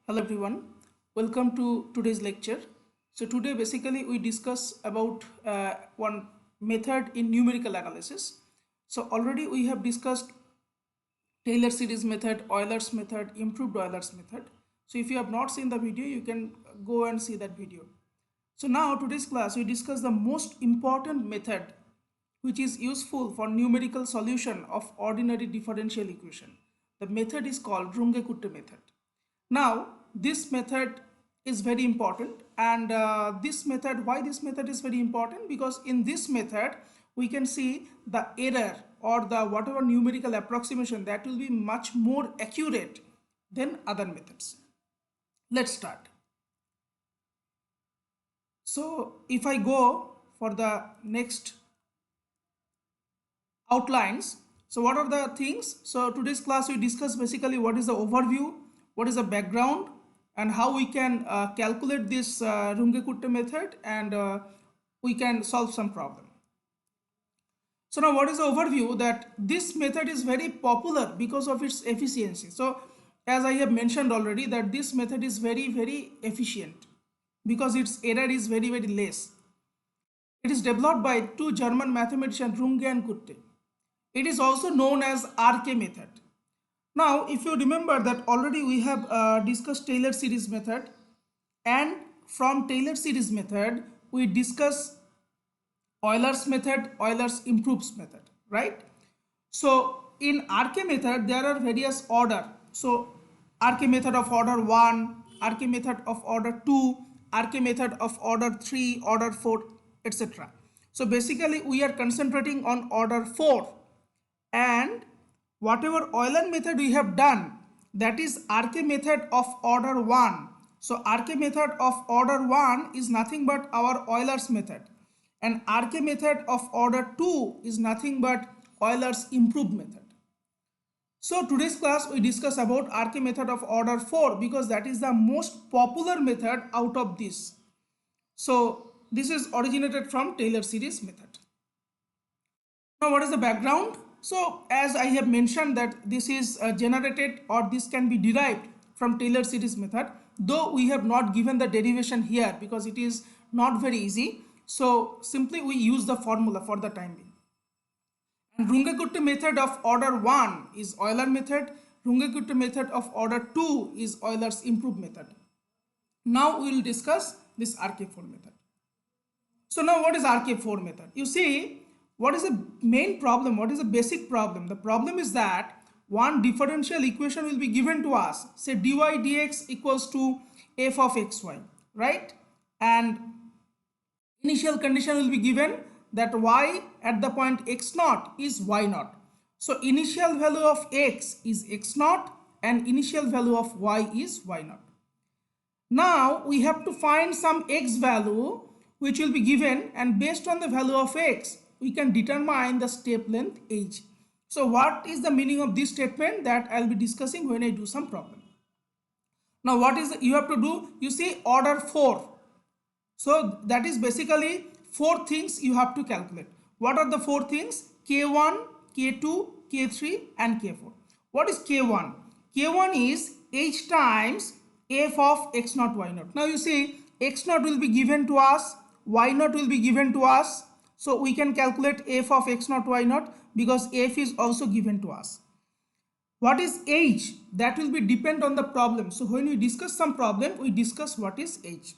Hello everyone, welcome to today's lecture. So today basically we discuss about one method in numerical analysis. So already we have discussed Taylor series method, Euler's method, improved Euler's method. So if you have not seen the video, you can go and see that video. So now today's class we discuss the most important method which is useful for numerical solution of ordinary differential equation. The method is called Runge-Kutta method. Now this method is very important, and why this method is very important, because in this method we can see the error or the whatever numerical approximation that will be much more accurate than other methods. Let's start. So if I go for the next outlines, so what are the things? So today's class we discuss basically what is the overview, what is the background, and how we can calculate this Runge-Kutta method, and we can solve some problem. So now what is the overview? That this method is very popular because of its efficiency. So as I have mentioned already, that this method is very efficient because its error is very less. It is developed by two German mathematicians, Runge and Kutta. It is also known as RK method. Now if you remember that already we have discussed Taylor series method, and from Taylor series method we discuss Euler's method, Euler's improves method, right? So in RK method there are various order. So RK method of order 1, RK method of order 2, RK method of order 3, order 4, etc. So basically we are concentrating on order 4, and whatever Euler method we have done, that is RK method of order 1. So RK method of order 1 is nothing but our Euler's method, and RK method of order 2 is nothing but Euler's improved method. So today's class we discuss about RK method of order 4 because that is the most popular method out of this. So this is originated from Taylor series method. Now what is the background? So as I have mentioned that this is generated, or this can be derived from Taylor series method, though we have not given the derivation here because it is not very easy. So simply we use the formula for the time being. And Runge-Kutta method of order 1 is Euler method. Runge-Kutta method of order 2 is Euler's improved method. Now we will discuss this RK4 method. So now what is RK4 method? You see, what is the main problem? What is the basic problem? The problem is that one differential equation will be given to us, say dy dx equals to f of xy, right? And initial condition will be given that y at the point x naught is y naught. So initial value of x is x naught and initial value of y is y naught. Now we have to find some x value which will be given, and based on the value of x we can determine the step length h. So what is the meaning of this statement? That I'll be discussing when I do some problem. Now what is you have to do? You see order 4. So that is basically 4 things you have to calculate. What are the 4 things? K1, K2, K3 and K4. What is K1? K1 is h times f of x naught y naught. Now you see x naught will be given to us, y naught will be given to us. So we can calculate f of x naught y naught because f is also given to us. What is h? That will be depend on the problem. So when we discuss some problem, we discuss what is h.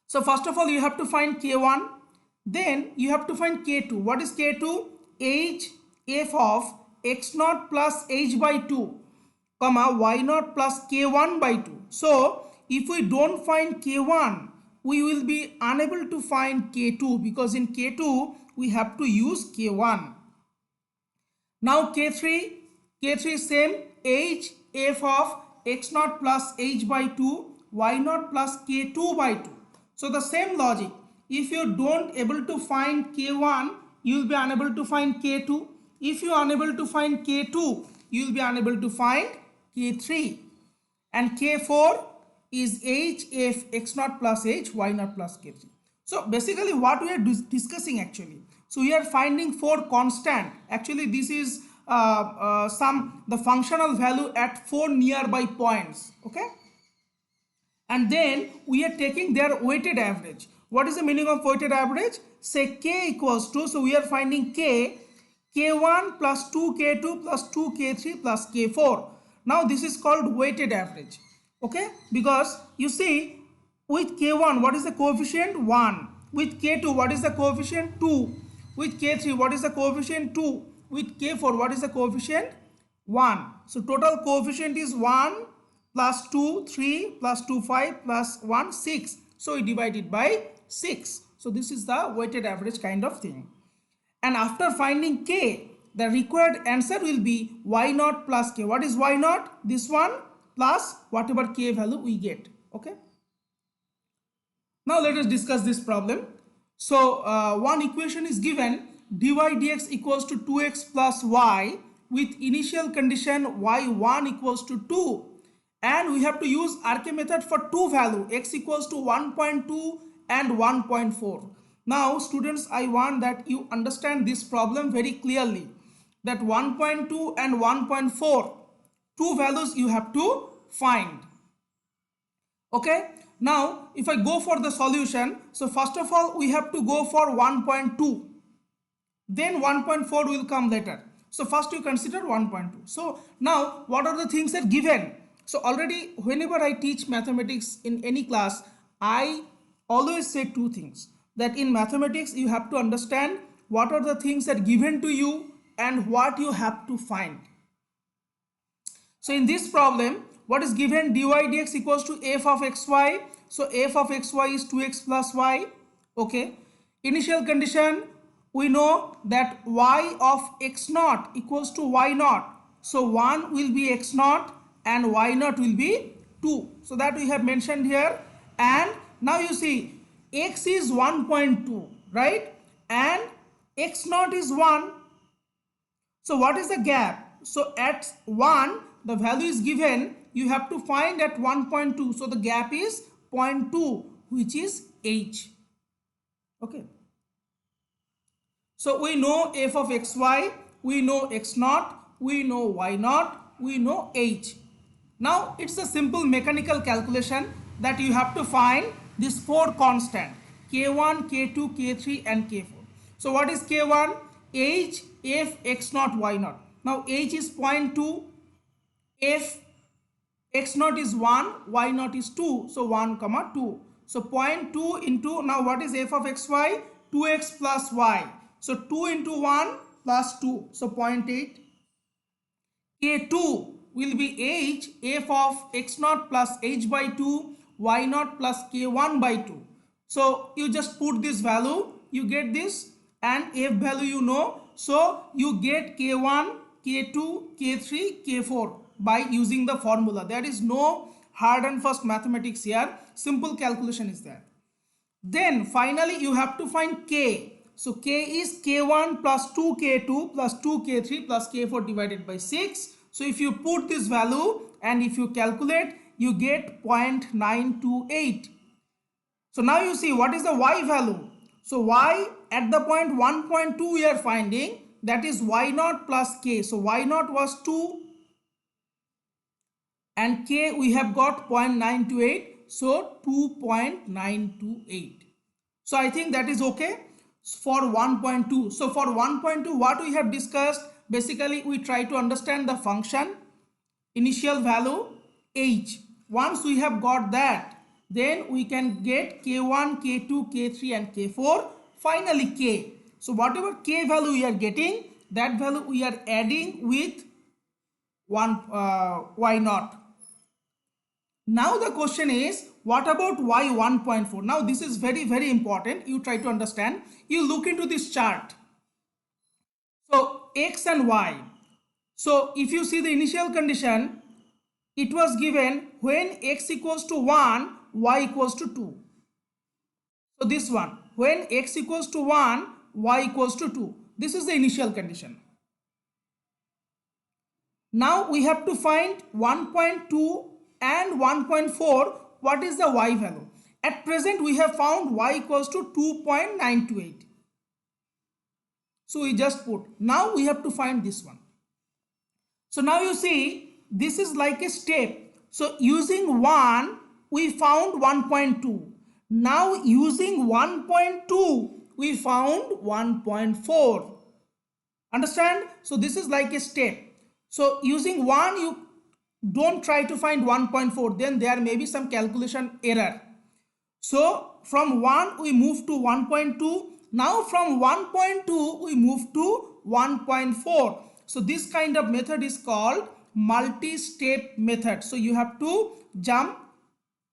So first of all you have to find K1, then you have to find K2. What is K2? H f of x naught plus h by 2 comma y naught plus K1 by 2. So if we don't find K1, we will be unable to find K2 because in K2 we have to use K1. Now K3 is same, h f of x naught plus h by 2 y naught plus K2 by 2. So the same logic, if you don't able to find K1, you will be unable to find K2. If you are unable to find K2, you will be unable to find K3. And K4 is h f x naught plus h y naught plus K3. So basically what we are discussing actually. So we are finding 4 constant. Actually this is the functional value at 4 nearby points. Okay. and then we are taking their weighted average. What is the meaning of weighted average? Say k equals to, so we are finding k1 plus 2k2 plus 2k3 plus k4. Now this is called weighted average. Okay, because you see, with k1 what is the coefficient? 1. With k2 what is the coefficient? 2. With k3 what is the coefficient? 2. With k4 what is the coefficient? 1. So total coefficient is 1 plus 2 3 plus 2 5 plus 1 6. So we divide it by 6. So this is the weighted average kind of thing. And after finding k, the required answer will be y naught plus k. What is y naught? This one plus whatever k value we get. Okay. Now let us discuss this problem. So one equation is given, dy dx equals to 2x plus y with initial condition y1 equals to 2, and we have to use RK method for two value, x equals to 1.2 and 1.4. Now students, I want that you understand this problem very clearly, that 1.2 and 1.4, two values you have to find. Okay, now if I go for the solution, so first of all we have to go for 1.2, then 1.4 will come later. So first you consider 1.2. So now what are the things that given? So already whenever I teach mathematics in any class, I always say two things, that in mathematics you have to understand what are the things that given to you and what you have to find. So in this problem, what is given? Dy dx equals to f of xy. So f of xy is 2x plus y. Okay. Initial condition, we know that y of x naught equals to y naught. So 1 will be x naught and y naught will be 2. So that we have mentioned here. And now you see, x is 1.2, right? And x naught is 1. So what is the gap? So at 1, the value is given, you have to find at 1.2. So the gap is 0.2, which is h. Okay. So we know f of xy, we know x naught, we know y naught, we know h. Now it's a simple mechanical calculation that you have to find this four constant, k1, k2, k3 and k4. So what is k1? H, f, x naught, y naught. Now h is 0.2, f, x naught is 1, y naught is 2. So 1 comma 2. So 0.2 into, now what is f of xy? 2x plus y. So 2 into 1 plus 2. So 0.8. K2 will be h, f of x naught plus h by 2, y naught plus k1 by 2. So you just put this value, you get this, and f value you know. So you get k1, k2, k3, k4 by using the formula. There is no hard and fast mathematics here. Simple calculation is there. Then finally you have to find k. So k is k1 plus 2k2 plus 2k3 plus k4 divided by 6. So if you put this value and if you calculate, you get 0.928. So now you see what is the y value. So y at the point 1.2 we are finding, that is y naught plus k. So y naught was 2 and k we have got 0.928. So 2.928. So I think that is okay for 1.2. So for 1.2 what we have discussed, basically we try to understand the function, initial value, h. Once we have got that, then we can get k1, k2, k3 and k4, finally k. So whatever k value we are getting, that value we are adding with y naught. Now the question is, what about y 1.4? Now this is very, very important. You try to understand. You look into this chart. So x and y. So if you see the initial condition, it was given when x equals to 1, y equals to 2. So this one, when x equals to 1, y equals to 2. This is the initial condition. Now we have to find 1.2 and 1.4. What is the y value? At present we have found y equals to 2.928. So we just put. Now we have to find this one. So now you see, this is like a step. So using 1, we found 1.2. Now using 1.2 we found 1.4. Understand? So this is like a step. So using 1 you don't try to find 1.4, then there may be some calculation error. So from 1 we move to 1.2. Now from 1.2 we move to 1.4. So this kind of method is called multi-step method. So you have to jump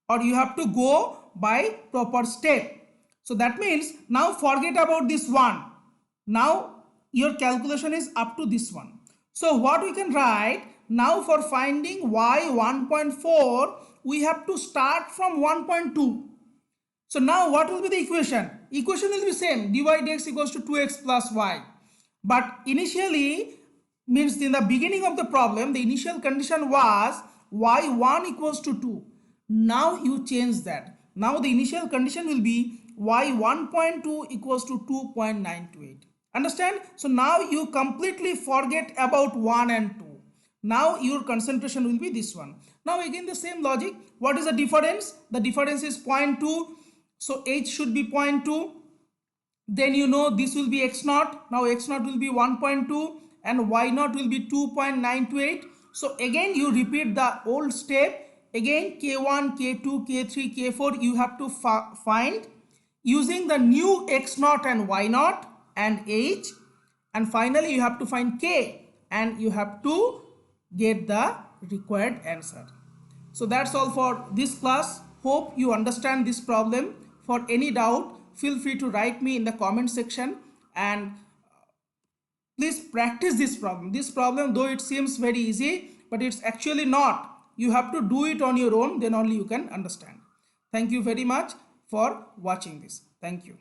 or you have to go by proper step. So that means now forget about this one. Now your calculation is up to this one. So what we can write now, for finding y 1.4 we have to start from 1.2. So now what will be the equation? Equation will be same, dy dx equals to 2x plus y. But initially, means in the beginning of the problem, the initial condition was y1 equals to 2. Now you change that. Now the initial condition will be y 1.2 equals to 2.928. Understand? So now you completely forget about 1 and 2. Now your concentration will be this one. Now again the same logic. What is the difference? The difference is 0.2. So h should be 0.2. Then you know this will be x naught. Now x naught will be 1.2 and y naught will be 2.928. So again you repeat the old step. Again k1, k2, k3, k4 you have to find using the new x naught and y naught and h, and finally you have to find k and you have to get the required answer. So that's all for this class. Hope you understand this problem. For any doubt, feel free to write me in the comment section, and please practice this problem. This problem, though it seems very easy, but it's actually not. You have to do it on your own, then only you can understand. Thank you very much for watching this. Thank you.